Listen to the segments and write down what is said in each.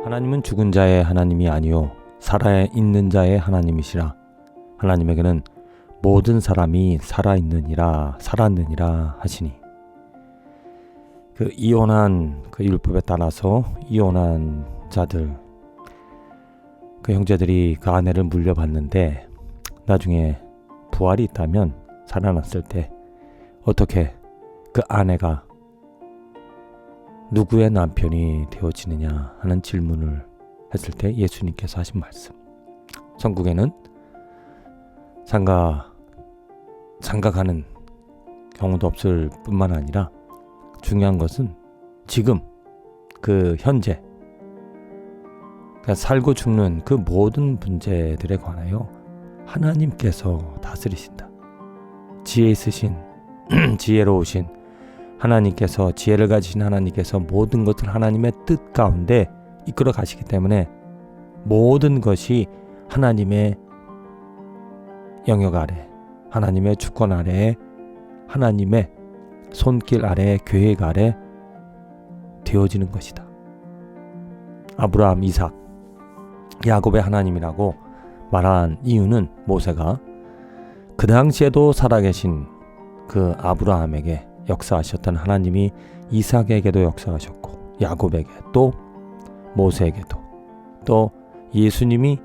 하나님은 죽은 자의 하나님이 아니요 살아 있는 자의 하나님이시라. 하나님에게는 모든 사람이 살아있느니라 살았느니라 하시니. 그 이혼한 그 율법에 따라서 이혼한 자들, 그 형제들이 그 아내를 물려받는데 나중에 부활이 있다면 살아났을 때 어떻게 그 아내가 누구의 남편이 되어지느냐 하는 질문을 했을 때 예수님께서 하신 말씀. 천국에는 장가가는 경우도 없을 뿐만 아니라 중요한 것은 지금 그 현재 살고 죽는 그 모든 문제들에 관하여 하나님께서 다스리신다. 지혜 있으신 지혜로우신 하나님께서, 지혜를 가지신 하나님께서 모든 것을 하나님의 뜻 가운데 이끌어 가시기 때문에 모든 것이 하나님의 영역 아래, 하나님의 주권 아래에, 하나님의 손길 아래, 계획 아래 되어지는 것이다. 아브라함, 이삭, 야곱의 하나님이라고 말한 이유는 모세가 그 당시에도 살아계신 그 아브라함에게 역사하셨던 하나님이 이삭에게도 역사하셨고 야곱에게 또 모세에게도 또 예수님이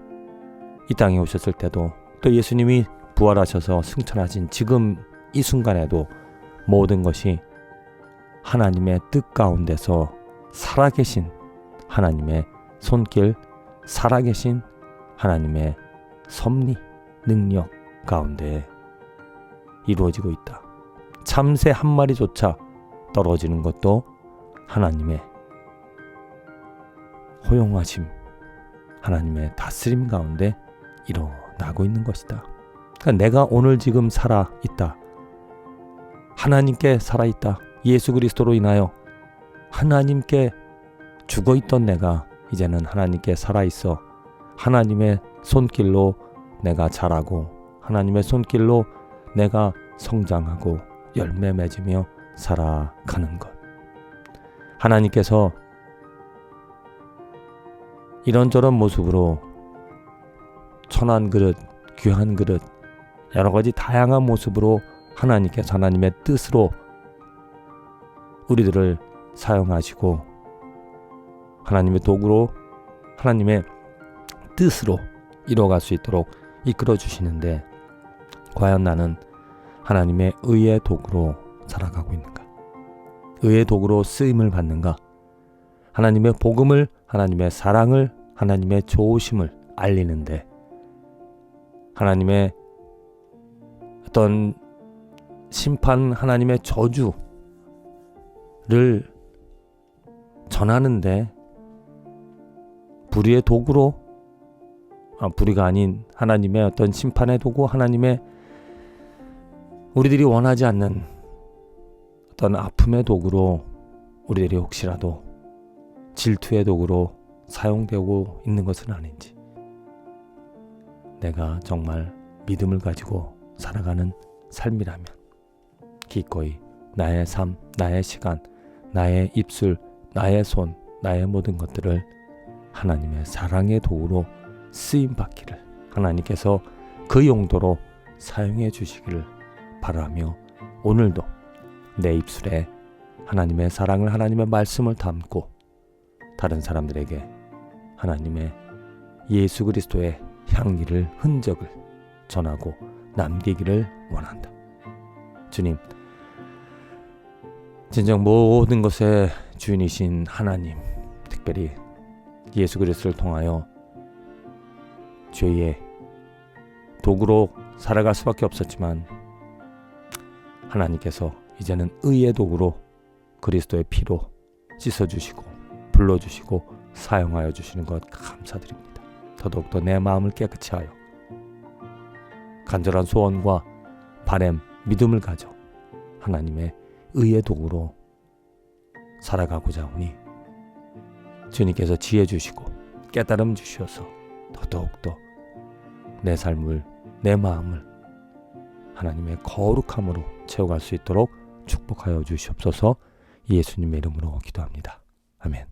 이 땅에 오셨을 때도 또 예수님이 부활하셔서 승천하신 지금 이 순간에도 모든 것이 하나님의 뜻 가운데서 살아계신 하나님의 손길, 살아계신 하나님의 섭리, 능력 가운데 이루어지고 있다. 참새 한 마리조차 떨어지는 것도 하나님의 허용하심, 하나님의 다스림 가운데 일어나고 있는 것이다. 그러니까 내가 오늘 지금 살아있다. 하나님께 살아있다. 예수 그리스도로 인하여 하나님께 죽어있던 내가 이제는 하나님께 살아있어 하나님의 손길로 내가 자라고 하나님의 손길로 내가 성장하고 열매 맺으며 살아가는 것. 하나님께서 이런저런 모습으로 천한 그릇, 귀한 그릇, 여러 가지 다양한 모습으로 하나님께서 하나님의 뜻으로 우리들을 사용하시고 하나님의 도구로 하나님의 뜻으로 이뤄갈 수 있도록 이끌어 주시는데 과연 나는 하나님의 의의 도구로 살아가고 있는가? 의의 도구로 쓰임을 받는가? 하나님의 복음을, 하나님의 사랑을, 하나님의 좋으심을 알리는데 하나님의 어떤 심판, 하나님의 저주를 전하는데 불의의 도구로, 불의가 아닌 하나님의 어떤 심판의 도구, 하나님의 우리들이 원하지 않는 어떤 아픔의 도구로 우리들이 혹시라도 질투의 도구로 사용되고 있는 것은 아닌지, 내가 정말 믿음을 가지고 살아가는 삶이라면 기꺼이 나의 삶, 나의 시간, 나의 입술, 나의 손, 나의 모든 것들을 하나님의 사랑의 도구로 쓰임받기를 하나님께서 그 용도로 사용해 주시기를 바라며 오늘도 내 입술에 하나님의 사랑을, 하나님의 말씀을 담고 다른 사람들에게 하나님의 예수 그리스도의 향기를, 흔적을 전하고 남기기를 원한다. 주님, 진정 모든 것의 주인이신 하나님, 특별히 예수 그리스도를 통하여 죄의 도구로 살아갈 수밖에 없었지만 하나님께서 이제는 의의 도구로 그리스도의 피로 씻어주시고 불러주시고 사용하여 주시는 것 감사드립니다. 더더욱더 내 마음을 깨끗이 하여 간절한 소원과 바램, 믿음을 가져 하나님의 의의 도구로 살아가고자 하오니 주님께서 지혜 주시고 깨달음 주셔서 더더욱더 내 삶을, 내 마음을 하나님의 거룩함으로 채워갈 수 있도록 축복하여 주시옵소서. 예수님의 이름으로 기도합니다. 아멘.